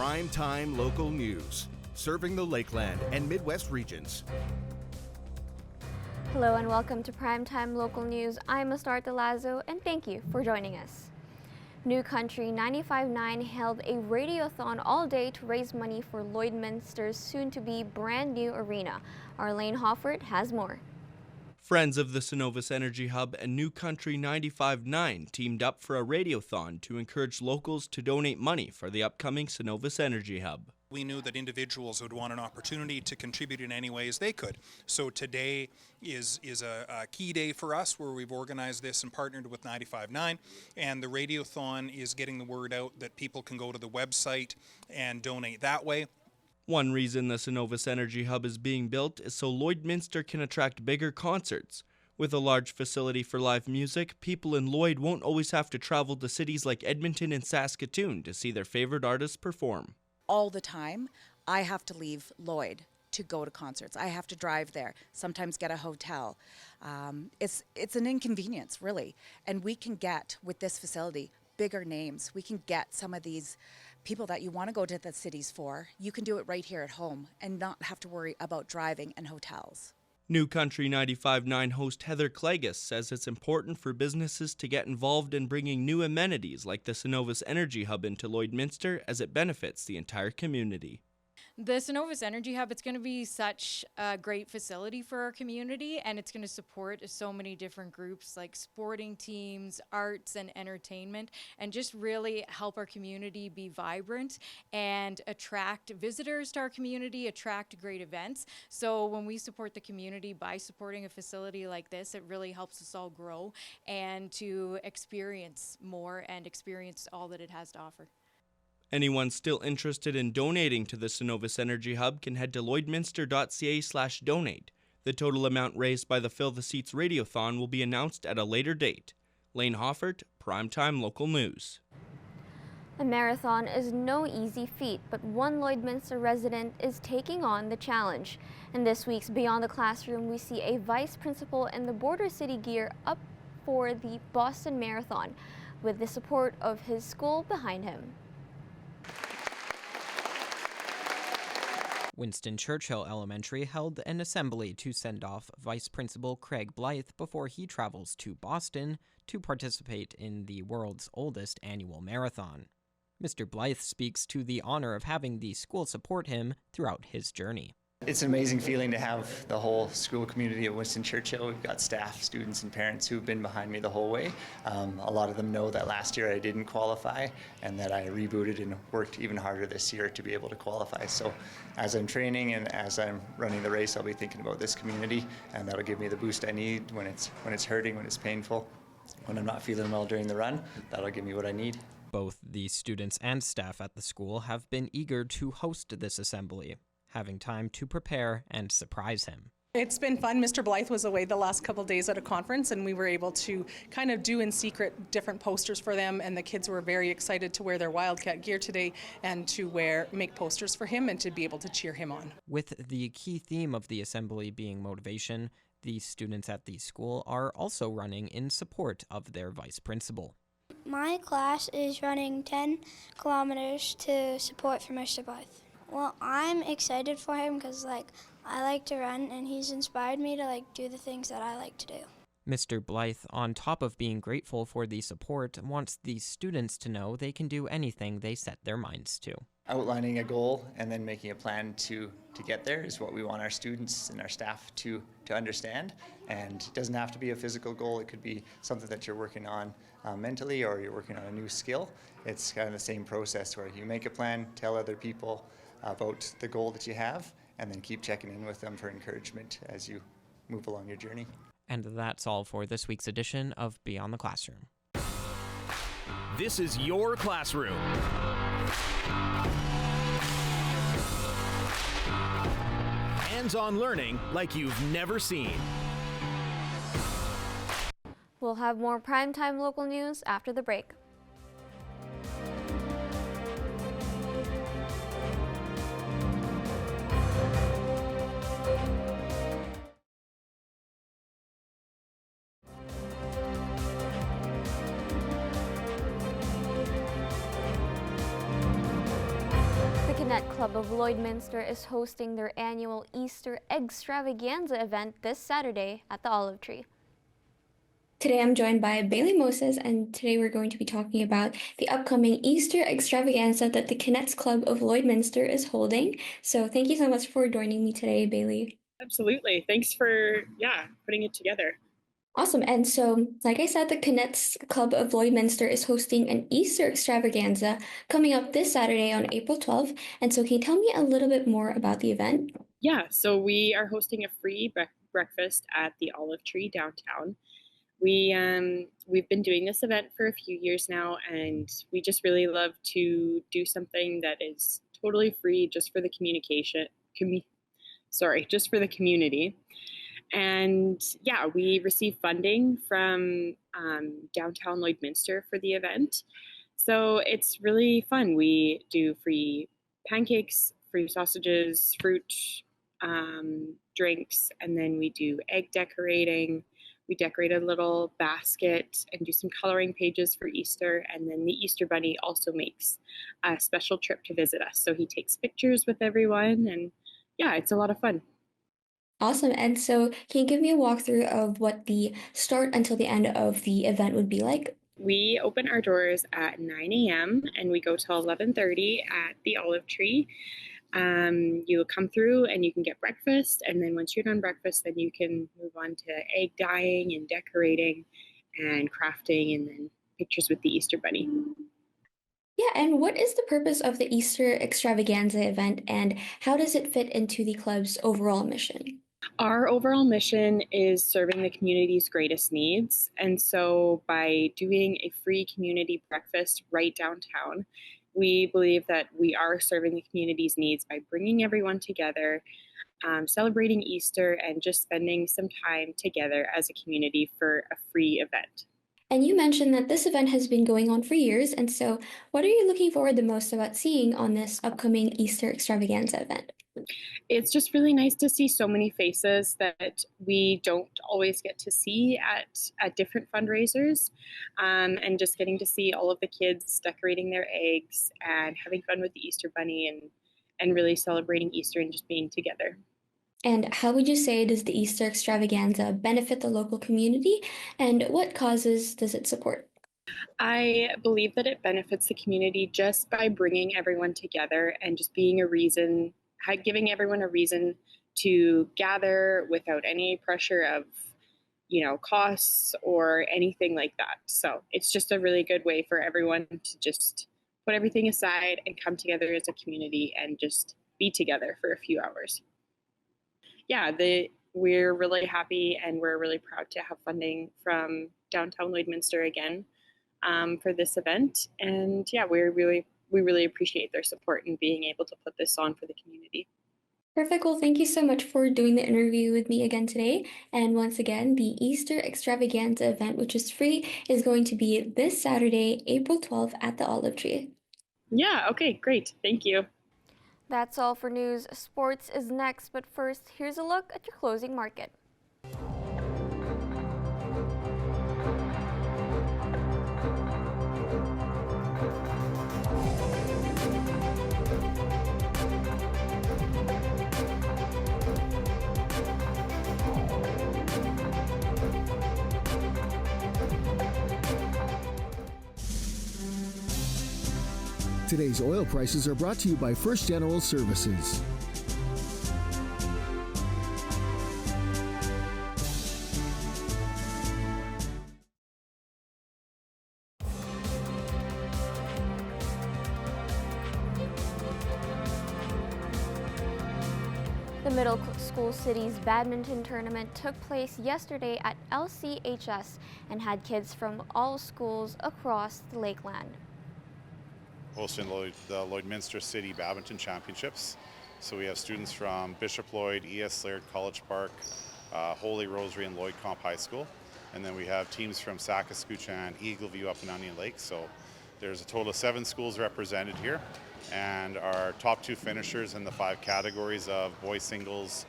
Primetime Local News, serving the Lakeland and Midwest regions. Hello and welcome to Primetime Local News. I'm Astarte Lazo and thank you for joining us. New Country 95.9 held a radiothon all day to raise money for Lloydminster's soon-to-be brand new arena. Arlene Hoffert has more. Friends of the Cenovus Energy Hub and New Country 95.9 teamed up for a radiothon to encourage locals to donate money for the upcoming Cenovus Energy Hub. We knew that individuals would want an opportunity to contribute in any ways they could. So today is a key day for us where we've organized this and partnered with 95.9, and the radiothon is getting the word out that people can go to the website and donate that way. One reason the Cenovus Energy Hub is being built is so Lloydminster can attract bigger concerts. With a large facility for live music, people in Lloyd won't always have to travel to cities like Edmonton and Saskatoon to see their favorite artists perform. All the time, I have to leave Lloyd to go to concerts. I have to drive there, sometimes get a hotel. It's an inconvenience, really. And we can get, with this facility, bigger names. We can get some of these people that you want to go to the cities for. You can do it right here at home and not have to worry about driving and hotels. New Country 95.9 host Heather Klegus says it's important for businesses to get involved in bringing new amenities like the Cenovus Energy Hub into Lloydminster as it benefits the entire community. The Cenovus Energy Hub, it's going to be such a great facility for our community, and it's going to support so many different groups like sporting teams, arts and entertainment, and just really help our community be vibrant and attract visitors to our community, attract great events. So when we support the community by supporting a facility like this, it really helps us all grow and to experience more and experience all that it has to offer. Anyone still interested in donating to the Cenovus Energy Hub can head to lloydminster.ca/donate. The total amount raised by the Fill the Seats Radiothon will be announced at a later date. Lane Hoffert, Primetime Local News. A marathon is no easy feat, but one Lloydminster resident is taking on the challenge. In this week's Beyond the Classroom, we see a vice principal in the Border City gear up for the Boston Marathon, with the support of his school behind him. Winston Churchill Elementary held an assembly to send off Vice Principal Craig Blythe before he travels to Boston to participate in the world's oldest annual marathon. Mr. Blythe speaks to the honor of having the school support him throughout his journey. It's an amazing feeling to have the whole school community at Winston Churchill. We've got staff, students, and parents who've been behind me the whole way. A lot of them know that last year I didn't qualify and that I rebooted and worked even harder this year to be able to qualify. So as I'm training and as I'm running the race, I'll be thinking about this community, and that'll give me the boost I need when it's hurting, when it's painful, when I'm not feeling well during the run. That'll give me what I need. Both the students and staff at the school have been eager to host this assembly, having time to prepare and surprise him. It's been fun. Mr. Blythe was away the last couple of days at a conference, and we were able to kind of do in secret different posters for them, and the kids were very excited to wear their Wildcat gear today and to make posters for him and to be able to cheer him on. With the key theme of the assembly being motivation, the students at the school are also running in support of their vice principal. My class is running 10 kilometers to support for Mr. Blythe. Well, I'm excited for him because I like to run, and he's inspired me to do the things that I like to do. Mr. Blythe, on top of being grateful for the support, wants the students to know they can do anything they set their minds to. Outlining a goal and then making a plan to get there is what we want our students and our staff to understand. And it doesn't have to be a physical goal. It could be something that you're working on mentally, or you're working on a new skill. It's kind of the same process where you make a plan, tell other people about the goal that you have, and then keep checking in with them for encouragement as you move along your journey. And that's all for this week's edition of Beyond the Classroom. This is your classroom. Hands-on learning like you've never seen. We'll have more primetime local news after the break. Cadet Club of Lloydminster is hosting their annual Easter Extravaganza event this Saturday at the Olive Tree. Today I'm joined by Bailey Moses, and today we're going to be talking about the upcoming Easter Extravaganza that the Cadets Club of Lloydminster is holding. So thank you so much for joining me today, Bailey. Absolutely. Thanks for, putting it together. Awesome. And so, like I said, the Cadets Club of Lloydminster is hosting an Easter Extravaganza coming up this Saturday on April 12th. And so can you tell me a little bit more about the event? Yeah, so we are hosting a free breakfast at the Olive Tree downtown. We've been doing this event for a few years now, and we just really love to do something that is totally free just for the just for the community. And yeah, we receive funding from downtown Lloydminster for the event. So it's really fun. We do free pancakes, free sausages, fruit, drinks, and then we do egg decorating. We decorate a little basket and do some coloring pages for Easter. And then the Easter Bunny also makes a special trip to visit us. So he takes pictures with everyone, and yeah, it's a lot of fun. Awesome. And so can you give me a walkthrough of what the start until the end of the event would be like? We open our doors at 9 a.m. and we go till 11:30 at the Olive Tree. You'll come through and you can get breakfast, and then once you're done breakfast, then you can move on to egg dyeing and decorating and crafting, and then pictures with the Easter Bunny. Yeah, and what is the purpose of the Easter Extravaganza event, and how does it fit into the club's overall mission? Our overall mission is serving the community's greatest needs. And so by doing a free community breakfast right downtown, we believe that we are serving the community's needs by bringing everyone together, celebrating Easter, and just spending some time together as a community for a free event. And you mentioned that this event has been going on for years, and so what are you looking forward the most about seeing on this upcoming Easter Extravaganza event? It's just really nice to see so many faces that we don't always get to see at different fundraisers, and just getting to see all of the kids decorating their eggs and having fun with the Easter Bunny and really celebrating Easter and just being together. And how would you say does the Easter Extravaganza benefit the local community, and what causes does it support? I believe that it benefits the community just by bringing everyone together and just being giving everyone a reason to gather without any pressure of, costs or anything like that. So it's just a really good way for everyone to just put everything aside and come together as a community and just be together for a few hours. Yeah, we're really happy and we're really proud to have funding from downtown Lloydminster again for this event. And yeah, we really appreciate their support in being able to put this on for the community. Perfect. Well, thank you so much for doing the interview with me again today. And once again, the Easter Extravaganza event, which is free, is going to be this Saturday, April 12th at the Olive Tree. Yeah, okay, great. Thank you. That's all for news. Sports is next, but first, here's a look at your closing market. Today's oil prices are brought to you by First General Services. The Middle School Cities Badminton Tournament took place yesterday at LCHS and had kids from all schools across the Lakeland. Hosting the Lloydminster City Badminton Championships. So we have students from Bishop Lloyd, E.S. Laird, College Park, Holy Rosary, and Lloyd Comp High School. And then we have teams from Saskatchewan, Eagleview up in Onion Lake. So there's a total of 7 schools represented here. And our top 2 finishers in the 5 categories of boys singles,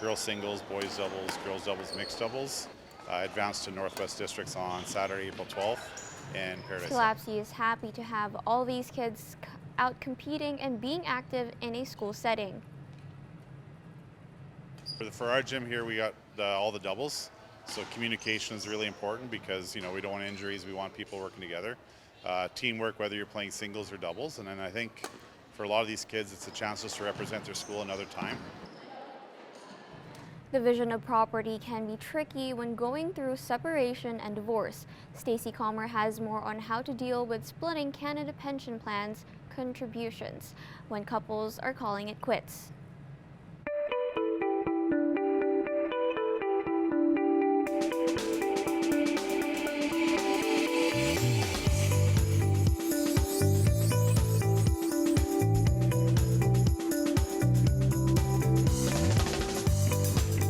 boys doubles, mixed doubles, advanced to Northwest Districts on Saturday, April 12th. And Pulapsi is happy to have all these kids out competing and being active in a school setting. For our gym here, we got all the doubles. So communication is really important because, we don't want injuries. We want people working together. Teamwork, whether you're playing singles or doubles. And then I think for a lot of these kids, it's a chance just to represent their school another time. Division of property can be tricky when going through separation and divorce. Stacey Comer has more on how to deal with splitting Canada Pension Plan's contributions when couples are calling it quits.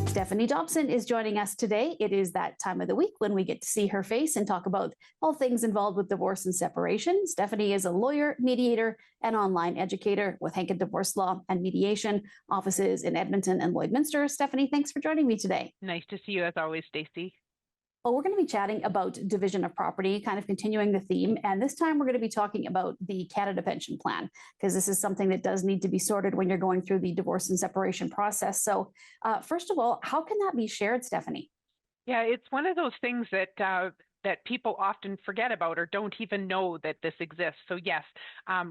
Stephanie Dobson is joining us today. It is that time of the week when we get to see her face and talk about all things involved with divorce and separation. Stephanie is a lawyer, mediator, and online educator with Henkin Divorce Law and Mediation offices in Edmonton and Lloydminster. Stephanie, thanks for joining me today. Nice to see you as always, Stacey. Well, we're going to be chatting about division of property, kind of continuing the theme. And this time we're going to be talking about the Canada Pension Plan, because this is something that does need to be sorted when you're going through the divorce and separation process. So first of all, how can that be shared, Stephanie? Yeah, it's one of those things that that people often forget about or don't even know that this exists. So yes,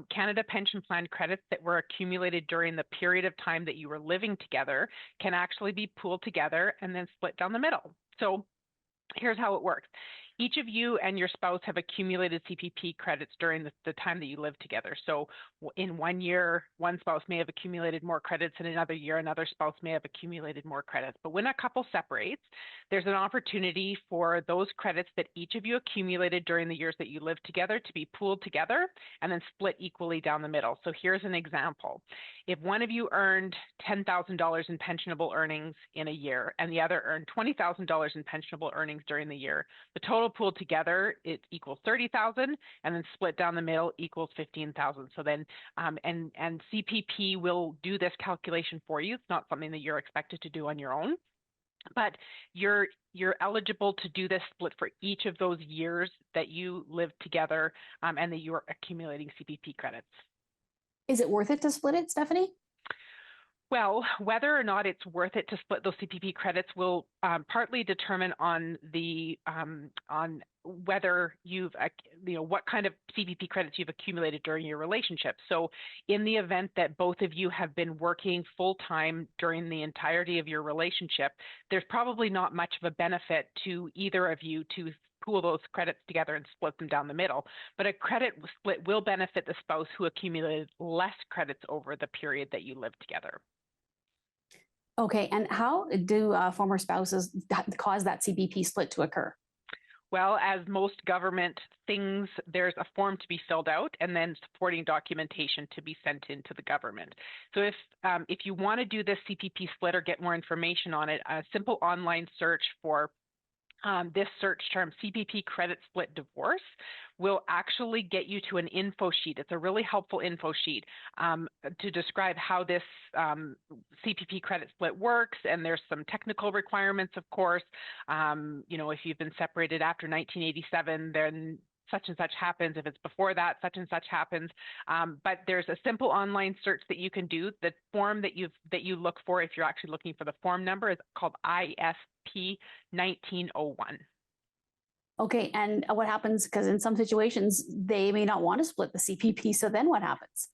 Canada Pension Plan credits that were accumulated during the period of time that you were living together can actually be pooled together and then split down the middle. So here's how it works. Each of you and your spouse have accumulated CPP credits during the time that you live together. So in 1 year, one spouse may have accumulated more credits, and another year, another spouse may have accumulated more credits. But when a couple separates, there's an opportunity for those credits that each of you accumulated during the years that you lived together to be pooled together and then split equally down the middle. So here's an example. If one of you earned $10,000 in pensionable earnings in a year and the other earned $20,000 in pensionable earnings during the year, the total pooled together, it equals $30,000, and then split down the middle equals $15,000. So then, and CPP will do this calculation for you. It's not something that you're expected to do on your own, but you're eligible to do this split for each of those years that you lived together and that you are accumulating CPP credits. Is it worth it to split it, Stephanie? Well, whether or not it's worth it to split those CPP credits will partly determine on the on whether you've what kind of CPP credits you've accumulated during your relationship. So, in the event that both of you have been working full time during the entirety of your relationship, there's probably not much of a benefit to either of you to pool those credits together and split them down the middle. But a credit split will benefit the spouse who accumulated less credits over the period that you lived together. Okay, and how do former spouses cause that CPP split to occur? Well, as most government things, there's a form to be filled out and then supporting documentation to be sent into the government. So if you want to do this CPP split or get more information on it, a simple online search for this search term, CPP credit split divorce, will actually get you to an info sheet. It's a really helpful info sheet to describe how this CPP credit split works. And there's some technical requirements, of course. If you've been separated after 1987, then such and such happens. If it's before that, such and such happens. But there's a simple online search that you can do. The form that you look for, if you're actually looking for the form number, is called ISP 1901. Okay, and what happens, because in some situations, they may not want to split the CPP, so then what happens?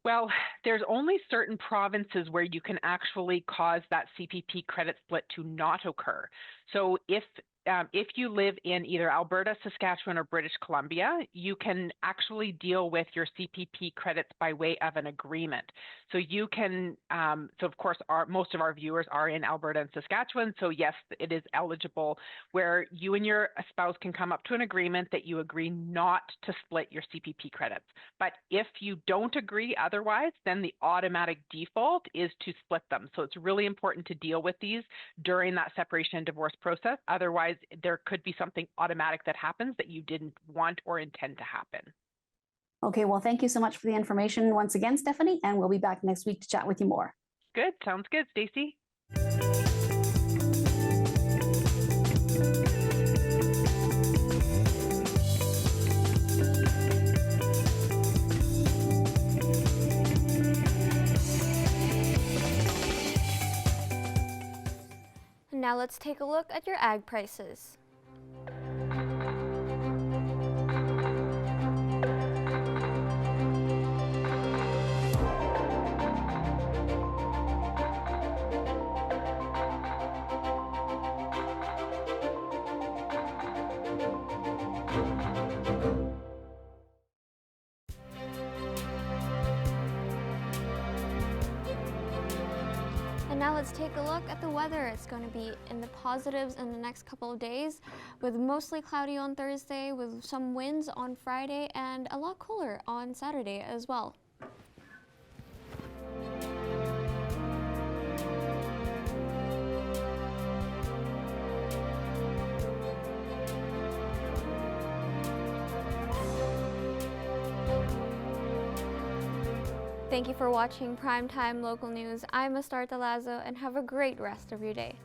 Well, there's only certain provinces where you can actually cause that CPP credit split to not occur. So if you live in either Alberta, Saskatchewan, or British Columbia, you can actually deal with your CPP credits by way of an agreement. So you can, so of course, most of our viewers are in Alberta and Saskatchewan. So yes, it is eligible where you and your spouse can come up to an agreement that you agree not to split your CPP credits. But if you don't agree otherwise, then the automatic default is to split them. So it's really important to deal with these during that separation and divorce process. Otherwise, there could be something automatic that happens that you didn't want or intend to happen. Okay, well, thank you so much for the information once again, Stephanie, and we'll be back next week to chat with you more. Good. Sounds good, Stacey. now let's take a look at your ag prices. And now let's take a look at the weather. It's going to be in the positives in the next couple of days, with mostly cloudy on Thursday, with some winds on Friday, and a lot cooler on Saturday as well. Thank you for watching Primetime Local News. I'm Astarta Lazo, and have a great rest of your day.